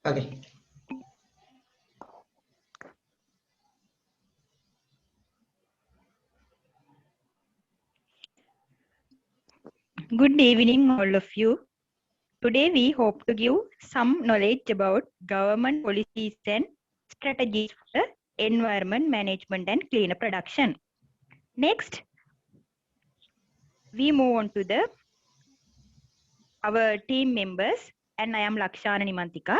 Okay. Good evening, all of you. Today, we hope to give some knowledge about government policies and strategies for environment management and cleaner production. Next, we move on to our team members, and I am Lakshana Nimantika.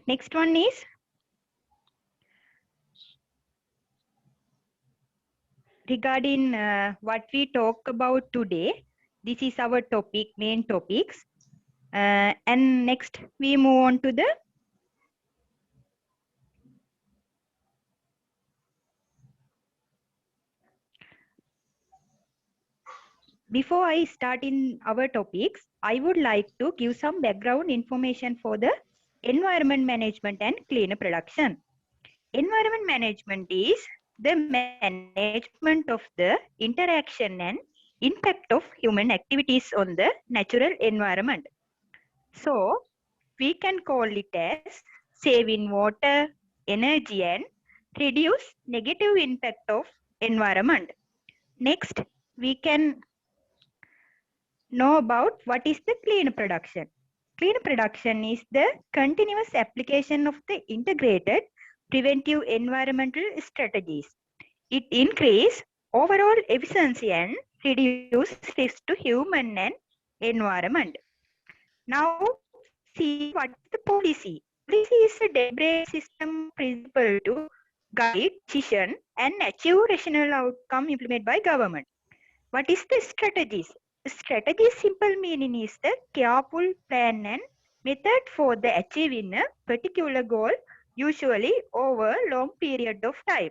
Next one is regarding what we talk about today. This is our topic, main topics. And next, we move on to the Before I start in our topics, I would like to give some background information for the environment management and cleaner production. Environment management is the management of the interaction and impact of human activities on the natural environment. So, we can call it as saving water, energy and reduce negative impact of environment. Next, we can know about what is the clean production. Clean production is the continuous application of the integrated preventive environmental strategies. It increases overall efficiency and reduces risk to human and environment. Now, see what is the policy. Policy is a deliberate system principle to guide decision and achieve rational outcome implemented by government. What is the strategies? Strategy simple meaning is the careful plan and method for the achieving a particular goal, usually over long period of time.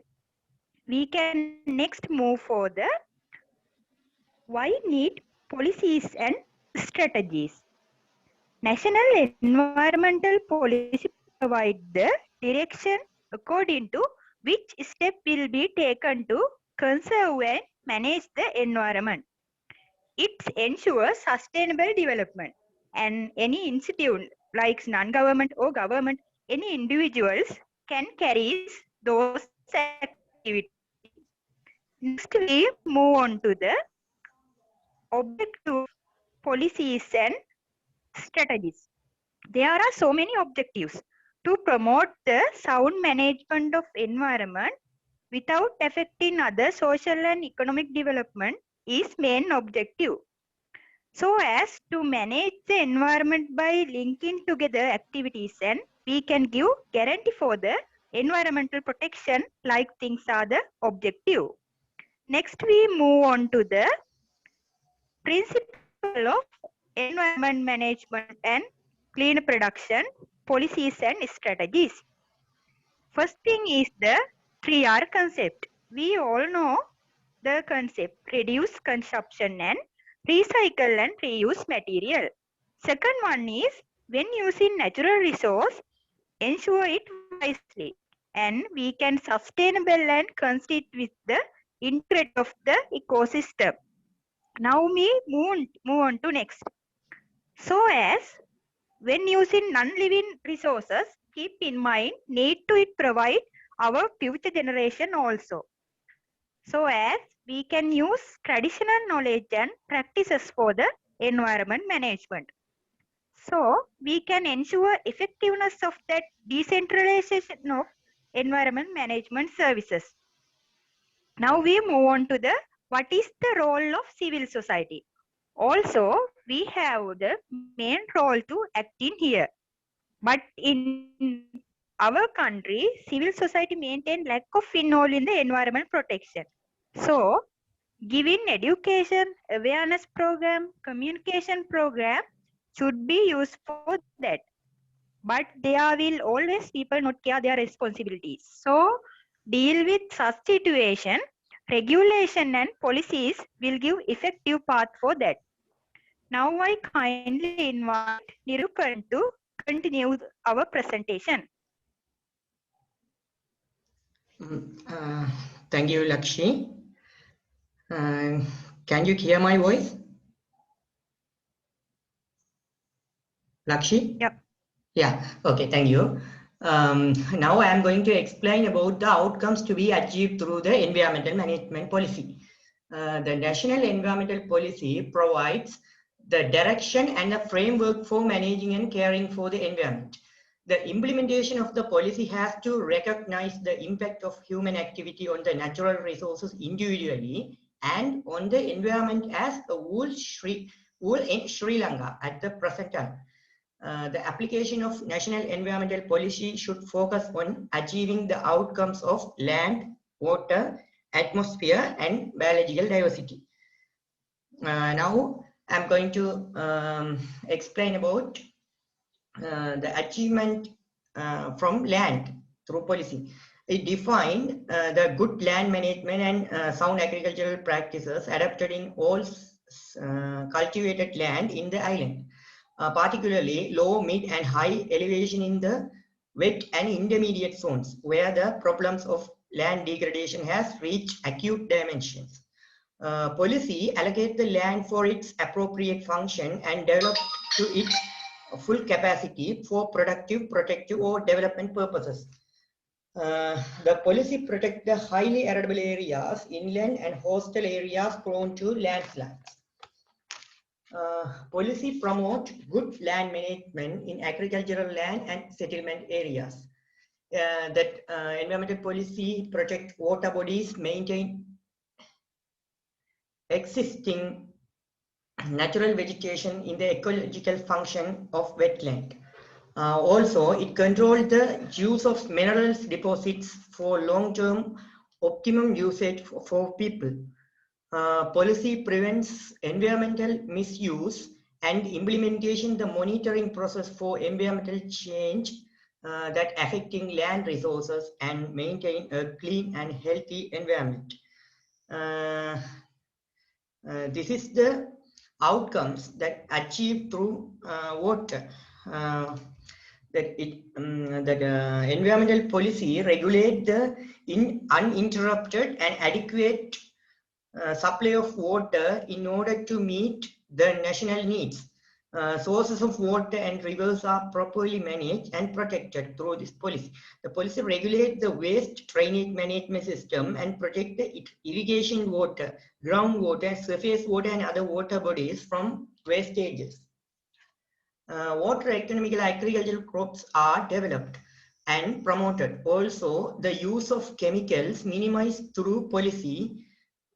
We can next move for the why need policies and strategies. National environmental policy provide the direction according to which step will be taken to conserve and manage the environment. It ensures sustainable development, and any institute like non-government or government, any individuals can carry those activities. Next, we move on to the objective policies and strategies. There are so many objectives to promote the sound management of environment without affecting other social and economic development is main objective. So as to manage the environment by linking together activities, and we can give guarantee for the environmental protection like things are the objective. Next we move on to the principle of environment management and clean production policies and strategies. First thing is the 3R concept. We all know the concept: reduce consumption and recycle and reuse material. Second one is when using natural resource, ensure it wisely, and we can sustainable and consist with the integrity of the ecosystem. Now we move on to next. So as when using non-living resources, keep in mind need to it provide our future generation also. So as we can use traditional knowledge and practices for the environment management. So we can ensure effectiveness of that decentralization of environment management services. Now we move on to the what is the role of civil society. Also, we have the main role to act in here. But in our country, civil society maintain lack of involvement in the environment protection. So, giving education, awareness program, communication program should be used for that. But there will always people not care their responsibilities. So, deal with such situation, regulation and policies will give effective path for that. Now I kindly invite Nirupan to continue our presentation. Thank you, Lakshi. Can you hear my voice? Lakshi? Yep. Yeah, okay, thank you. Now I am going to explain about the outcomes to be achieved through the environmental management policy. The National Environmental Policy provides the direction and the framework for managing and caring for the environment. The implementation of the policy has to recognize the impact of human activity on the natural resources individually and on the environment as a whole in Sri Lanka at the present time. The application of national environmental policy should focus on achieving the outcomes of land, water, atmosphere, and biological diversity. Now, I'm going to explain about the achievement from land through policy. It defined the good land management and sound agricultural practices adapted in all cultivated land in the island. Particularly low, mid, and high elevation in the wet and intermediate zones, where the problems of land degradation has reached acute dimensions. Policy allocate the land for its appropriate function and develop to its full capacity for productive, protective, or development purposes. The policy protect the highly arable areas, inland and coastal areas prone to landslides. Policy promote good land management in agricultural land and settlement areas. Environmental policy protect water bodies, maintain existing natural vegetation in the ecological function of wetland. Also, it controls the use of minerals deposits for long-term optimum usage for people. Policy prevents environmental misuse and implementation the monitoring process for environmental change that affecting land resources and maintain a clean and healthy environment. This is the outcomes that achieved through water. Environmental policy regulate the uninterrupted and adequate supply of water in order to meet the national needs. Sources of water and rivers are properly managed and protected through this policy. The policy regulates the waste drainage management system and protect the irrigation water, groundwater, surface water, and other water bodies from wastages. Water economical agricultural crops are developed and promoted. Also, the use of chemicals minimized through policy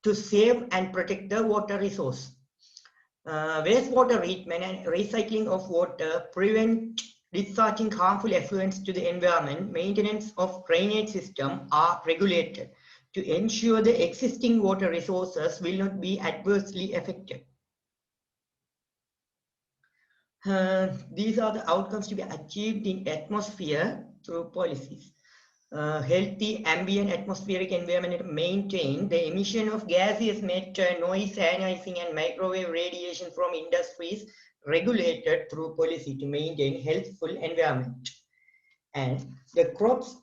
to save and protect the water resource. Wastewater treatment and recycling of water prevent discharging harmful effluents to the environment. Maintenance of drainage system are regulated to ensure the existing water resources will not be adversely affected. These are the outcomes to be achieved in atmosphere through policies. Healthy ambient atmospheric environment maintain the emission of gaseous matter, noise, ionizing, and microwave radiation from industries regulated through policy to maintain healthful environment. And the crops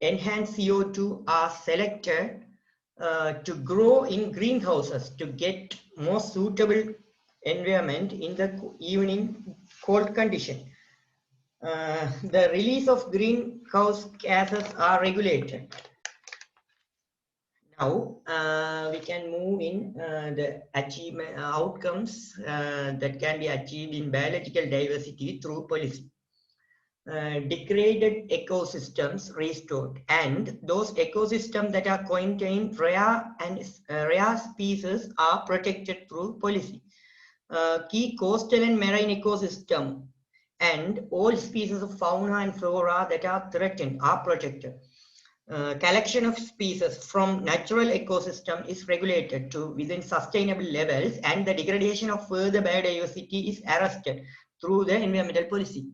enhance CO2 are selected to grow in greenhouses to get more suitable environment in the evening cold condition. The release of greenhouse gases are regulated. Now we can move in the achievement outcomes that can be achieved in biological diversity through policy. Degraded ecosystems restored, and those ecosystems that are contain rare species are protected through policy. Key coastal and marine ecosystem and all species of fauna and flora that are threatened are protected. Collection of species from natural ecosystem is regulated to within sustainable levels, and the degradation of further biodiversity is arrested through the environmental policy.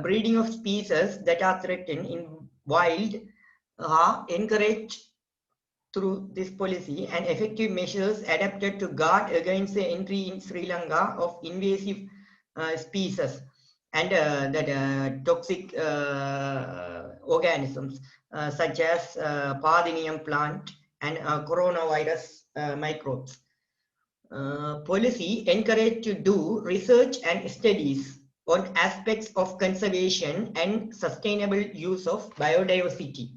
Breeding of species that are threatened in wild are encouraged through this policy, and effective measures adapted to guard against the entry in Sri Lanka of invasive species and toxic organisms such as Parthenium plant and coronavirus microbes. Policy encouraged to do research and studies on aspects of conservation and sustainable use of biodiversity.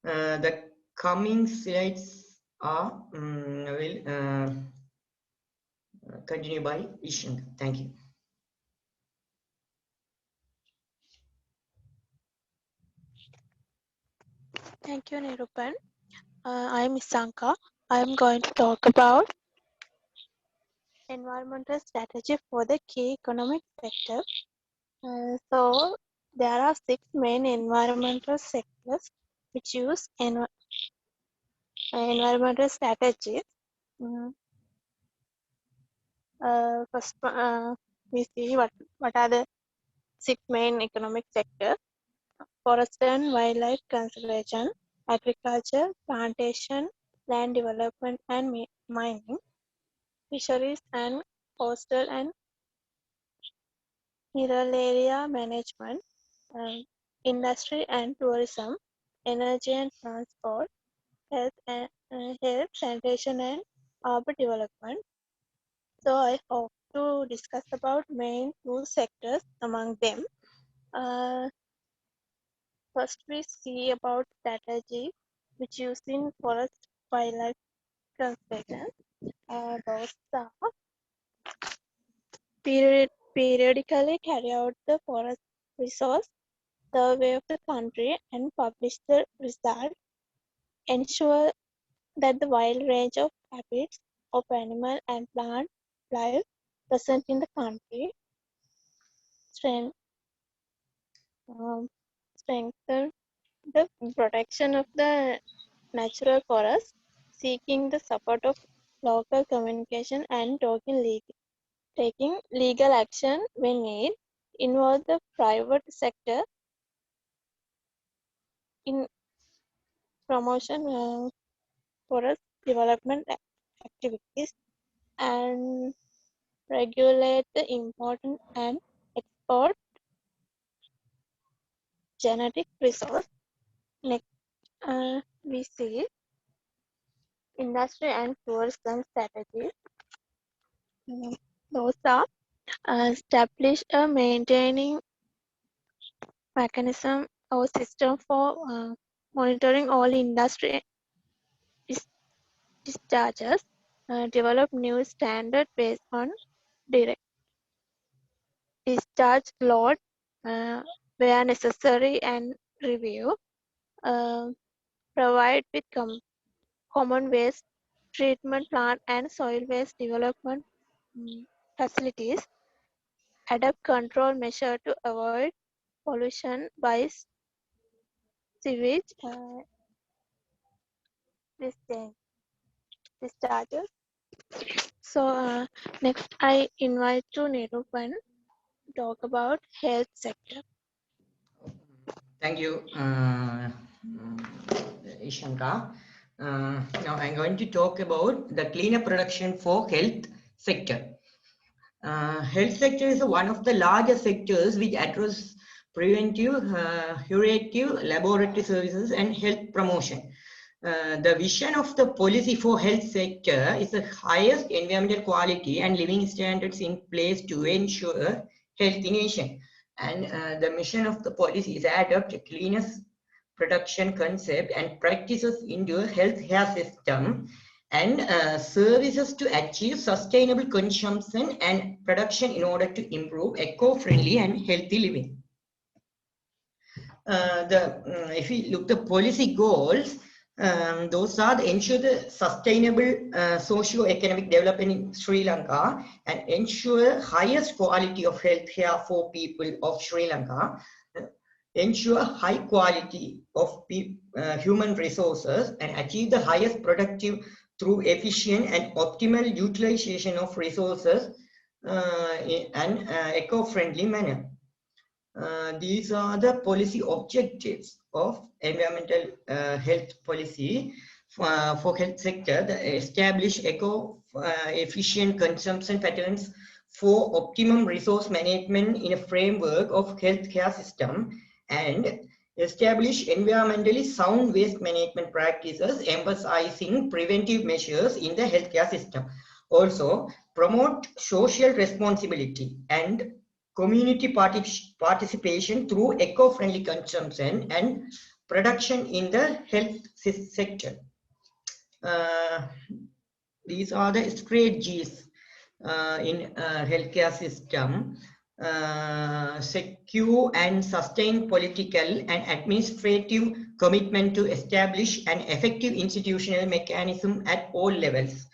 The coming slides are will continue by Ishan. Thank you. Thank you, Nirupan. I am Isanka. I am going to talk about environmental strategy for the key economic sector. So there are 6 main environmental sectors which use environmental strategies. First, we see what are the 6 main economic sectors: forest and wildlife conservation, agriculture, plantation, land development and mining, fisheries and coastal and rural area management, industry and tourism, energy and transport, health, sanitation and urban development. So I hope to discuss about main 2 sectors among them. First we see about strategy which used in forest wildlife conservation. Those are periodically carry out the forest resource survey of the country and publish the result, ensure that the wide range of habits of animal and plant life present in the country, strengthen the protection of the natural forest, seeking the support of local communication and taking legal action when needed, involve the private sector in promotion forest development activities, and regulate the import and export genetic resource. Next, we see industry and tourism strategies. Those are establish a maintaining mechanism or system for monitoring all industry discharges, develop new standard based on direct discharge load where necessary, and review, provide with common waste treatment plant and soil waste development facilities, adopt control measure to avoid pollution by sewage discharges. So next I invite to Nirupan to talk about health sector. Thank you, Ishanka. Now I'm going to talk about the cleaner production for health sector. Health sector is one of the largest sectors which address preventive, curative, laboratory services and health promotion. The vision of the policy for health sector is the highest environmental quality and living standards in place to ensure healthy nation. And the mission of the policy is to adopt a cleanest production concept and practices into a healthcare system and services to achieve sustainable consumption and production in order to improve eco-friendly and healthy living. If we look the policy goals, those are to ensure the sustainable socio-economic development in Sri Lanka and ensure highest quality of healthcare for people of Sri Lanka, ensure high quality of human resources and achieve the highest productive through efficient and optimal utilization of resources in an eco-friendly manner. These are the policy objectives of environmental health policy for health sector. The establish efficient consumption patterns for optimum resource management in a framework of healthcare system, and establish environmentally sound waste management practices emphasizing preventive measures in the healthcare system. Also, promote social responsibility and community participation through eco-friendly consumption and production in the health sector. These are the strategies in healthcare system. Secure and sustain political and administrative commitment to establish an effective institutional mechanism at all levels.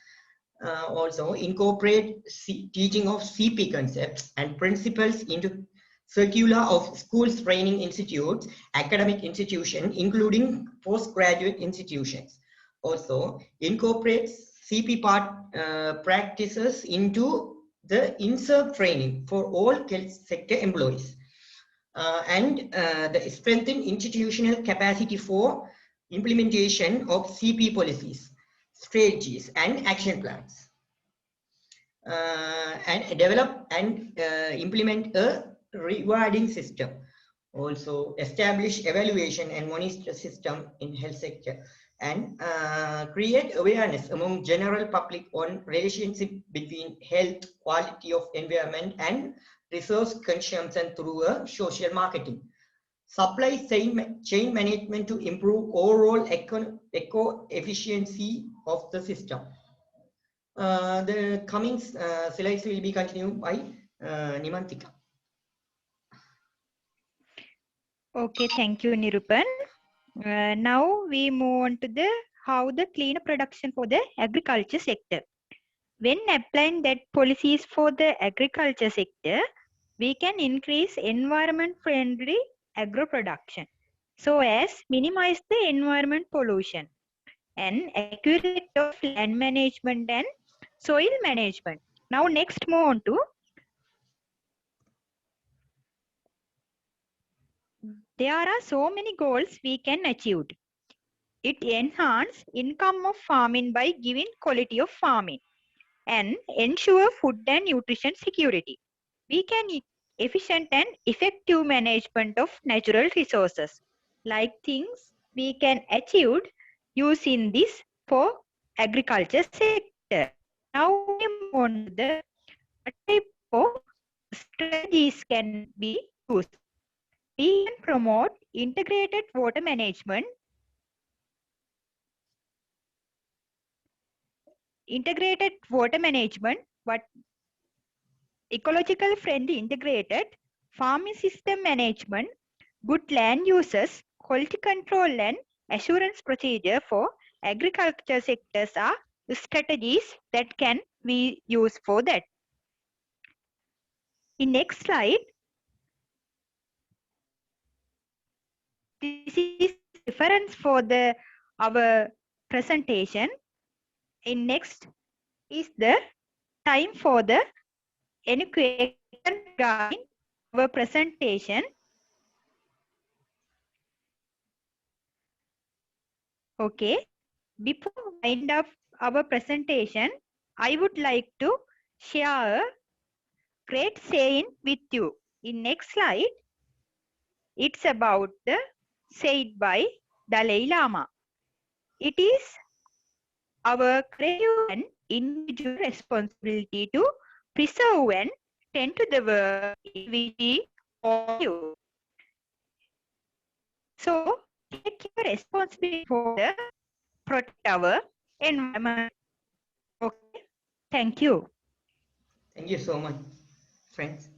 Also incorporate teaching of CP concepts and principles into circular of schools, training institutes, academic institutions, including postgraduate institutions. Also incorporate CP practices into the INSERV training for all health sector employees. And the strengthen institutional capacity for implementation of CP policies, strategies and action plans. And develop and implement a rewarding system. Also establish evaluation and monitor system in health sector, and create awareness among general public on relationship between health, quality of environment and resource consumption through a social marketing. Supply chain management to improve overall eco efficiency of the system. The coming slides will be continued by Nimantika. Okay, thank you, Nirupan. Now we move on to the how the cleaner production for the agriculture sector. When applying that policies for the agriculture sector, we can increase environment-friendly agro production so as minimize the environment pollution and accurate of land management and soil management. Now next move on to there are so many goals we can achieve. It enhances income of farming by giving quality of farming and ensure food and nutrition security. We can efficient and effective management of natural resources like things we can achieve using this for agriculture sector. Now we move on to the what type of strategies can be used. We can promote integrated water management, what ecological friendly integrated farming system management, good land uses, quality control and assurance procedure for agriculture sectors are strategies that can be used for that. In next slide, this is reference for the our presentation. In next is the time for the any question regarding our presentation. Okay, before wind up our presentation, I would like to share a great saying with you. In next slide, it's about the said by Dalai Lama. It is our collective and individual responsibility to preserve and tend to the world in which we all live. So, take your responsibility for the protect our environment. Okay, thank you. Thank you so much, friends.